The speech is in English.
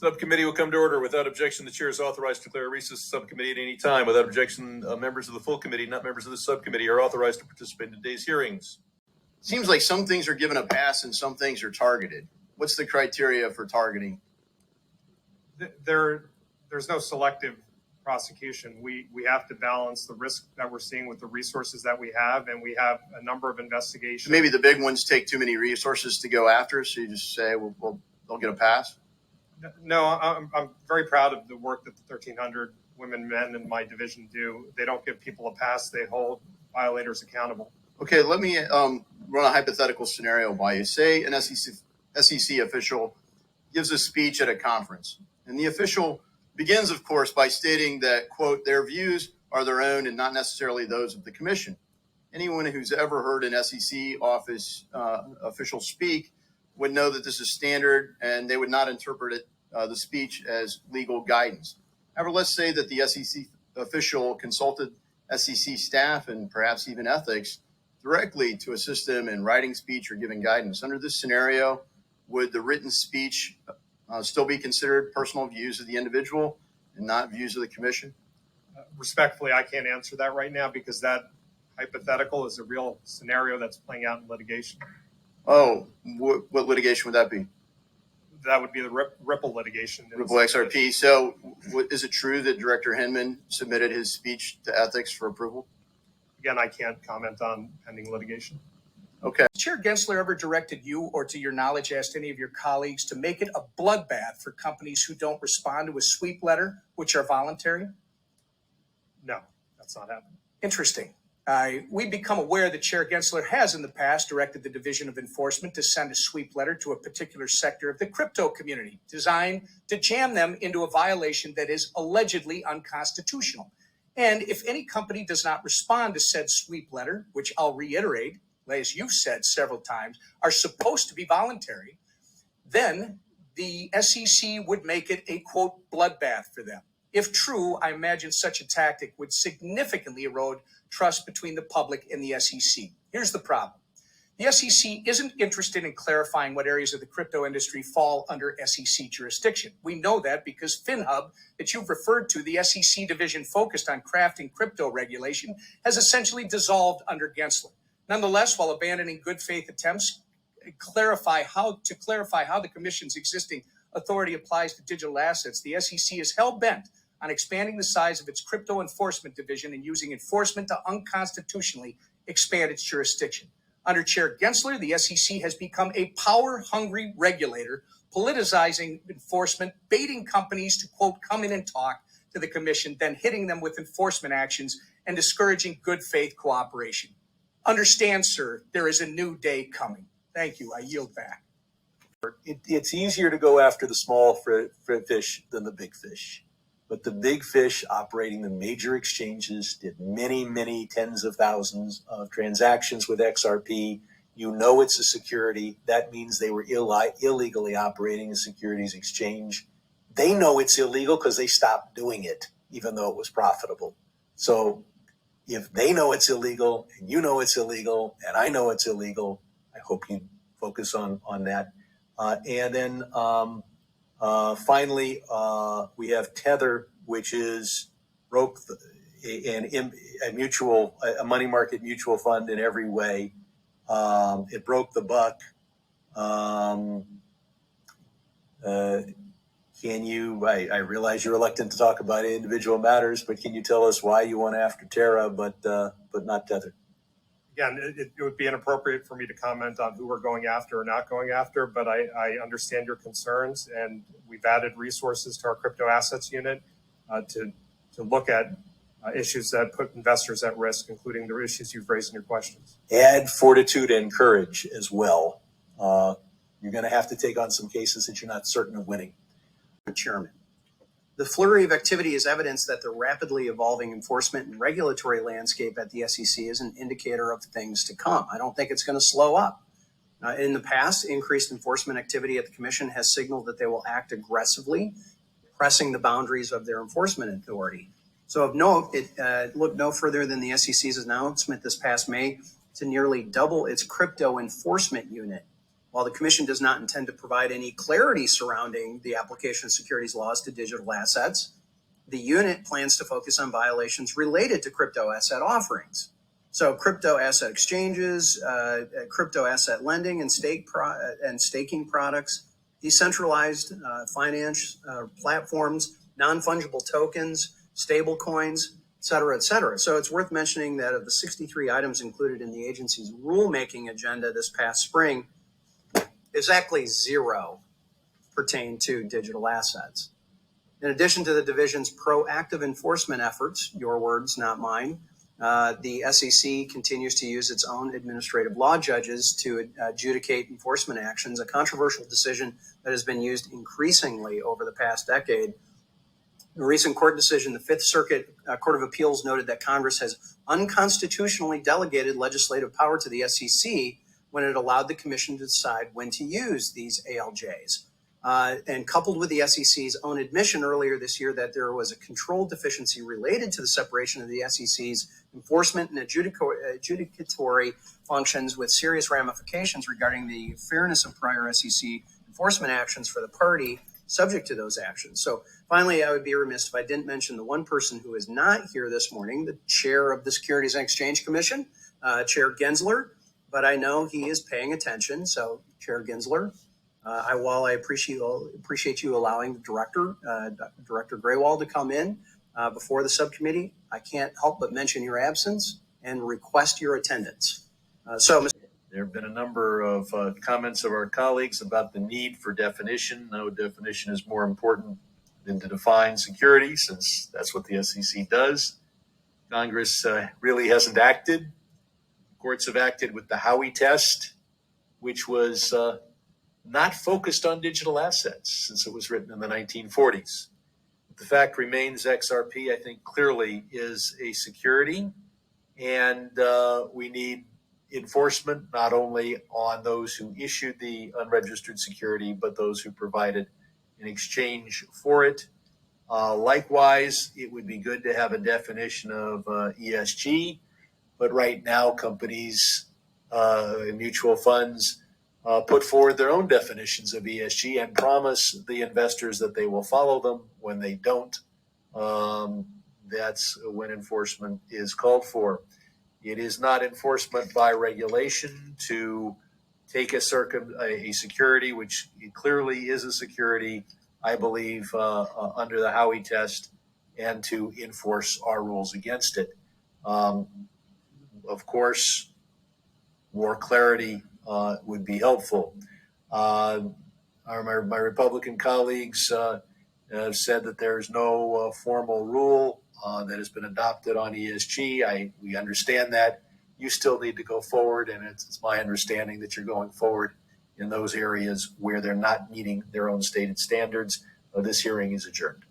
Subcommittee will come to order. Without objection, the chair is authorized to declare a recess subcommittee at any time. Without objection, members of the full committee, not members of the subcommittee, are authorized to participate in today's hearings. Seems like some things are given a pass and some things are targeted. What's the criteria for targeting? There's no selective prosecution. We have to balance the risk that we're seeing with the resources that we have, and we have a number of investigations. Maybe the big ones take too many resources to go after, so you just say, well they'll get a pass? No, I'm very proud of the work that the 1,300 women, men in my division do. They don't give people a pass. They hold violators accountable. Okay, let me run a hypothetical scenario by you. Say an SEC official gives a speech at a conference, and the official begins, of course, by stating that, quote, their views are their own and not necessarily those of the commission. Anyone who's ever heard an SEC office official speak would know that this is standard, and they would not interpret it, the speech as legal guidance. However, let's say that the SEC official consulted SEC staff and perhaps even ethics directly to assist them in writing speech or giving guidance. Under this scenario, would the written speech still be considered personal views of the individual and not views of the commission? Respectfully, I can't answer that right now because that hypothetical is a real scenario that's playing out in litigation. Oh, what litigation would that be? That would be the Ripple litigation. Ripple XRP. So is it true that Director Hinman submitted his speech to ethics for approval? Again, I can't comment on pending litigation. Okay. Has Chair Gensler ever directed you or, to your knowledge, asked any of your colleagues to make it a bloodbath for companies who don't respond to a sweep letter, which are voluntary? No, that's not happening. Interesting. We've become aware that Chair Gensler has in the past directed the Division of Enforcement to send a sweep letter to a particular sector of the crypto community designed to jam them into a violation that is allegedly unconstitutional. And if any company does not respond to said sweep letter, which I'll reiterate, as you've said several times, are supposed to be voluntary, then the SEC would make it a, quote, bloodbath for them. If true, I imagine such a tactic would significantly erode trust between the public and the SEC. Here's the problem. The SEC isn't interested in clarifying what areas of the crypto industry fall under SEC jurisdiction. We know that because FinHub, that you've referred to, the SEC division focused on crafting crypto regulation, has essentially dissolved under Gensler. Nonetheless, while abandoning good faith attempts to clarify how the Commission's existing authority applies to digital assets, the SEC is hell-bent on expanding the size of its crypto enforcement division and using enforcement to unconstitutionally expand its jurisdiction. Under Chair Gensler, the SEC has become a power-hungry regulator, politicizing enforcement, baiting companies to, quote, come in and talk to the Commission, then hitting them with enforcement actions and discouraging good faith cooperation. Understand, sir, there is a new day coming. Thank you. I yield back. It's easier to go after the small fish than the big fish. But the big fish operating the major exchanges did many, many tens of thousands of transactions with XRP. You know it's a security. That means they were illegally operating a securities exchange. They know it's illegal because they stopped doing it, even though it was profitable. So if they know it's illegal and you know it's illegal and I know it's illegal, I hope you focus on that. And then finally, we have Tether, which is broke a money market mutual fund in every way. It broke the buck. Can you, I realize you're reluctant to talk about individual matters, but can you tell us why you went after Terra, but not Tether? Again, it would be inappropriate for me to comment on who we're going after or not going after, but I understand your concerns, and we've added resources to our crypto assets unit to look at issues that put investors at risk, including the issues you've raised in your questions. Add fortitude and courage as well. You're going to have to take on some cases that you're not certain of winning. Chairman, the flurry of activity is evidence that the rapidly evolving enforcement and regulatory landscape at the SEC is an indicator of things to come. I don't think it's going to slow up. In the past, increased enforcement activity at the Commission has signaled that they will act aggressively, pressing the boundaries of their enforcement authority. So of note, it looked no further than the SEC's announcement this past May to nearly double its crypto enforcement unit. While the Commission does not intend to provide any clarity surrounding the application of securities laws to digital assets, the unit plans to focus on violations related to crypto asset offerings. So crypto asset exchanges, crypto asset lending and staking products, decentralized finance platforms, non-fungible tokens, stable coins, et cetera, et cetera. So it's worth mentioning that of the 63 items included in the agency's rulemaking agenda this past spring, exactly 0 pertain to digital assets. In addition to the division's proactive enforcement efforts, your words, not mine, the SEC continues to use its own administrative law judges to adjudicate enforcement actions, a controversial decision that has been used increasingly over the past decade. In a recent court decision, the Fifth Circuit Court of Appeals noted that Congress has unconstitutionally delegated legislative power to the SEC when it allowed the Commission to decide when to use these ALJs. And coupled with the SEC's own admission earlier this year that there was a control deficiency related to the separation of the SEC's enforcement and adjudicatory functions with serious ramifications regarding the fairness of prior SEC enforcement actions for the party subject to those actions. So finally, I would be remiss if I didn't mention the one person who is not here this morning, the chair of the Securities and Exchange Commission, Chair Gensler, but I know he is paying attention. So Chair Gensler, while I appreciate you allowing the director, Director Graywall, to come in before the subcommittee, I can't help but mention your absence and request your attendance. There have been a number of comments of our colleagues about the need for definition. No definition is more important than to define security, since that's what the SEC does. Congress really hasn't acted. Courts have acted with the Howey test, which was not focused on digital assets since it was written in the 1940s. But the fact remains XRP, I think, clearly is a security, and we need enforcement not only on those who issued the unregistered security, but those who provided in exchange for it. Likewise, it would be good to have a definition of ESG, but right now companies and mutual funds put forward their own definitions of ESG and promise the investors that they will follow them. When they don't, that's when enforcement is called for. It is not enforcement by regulation to take a security, which clearly is a security, I believe, under the Howey test, and to enforce our rules against it. Of course, more clarity would be helpful. My Republican colleagues have said that there's no formal rule that has been adopted on ESG. We understand that. You still need to go forward, and it's my understanding that you're going forward in those areas where they're not meeting their own stated standards. This hearing is adjourned.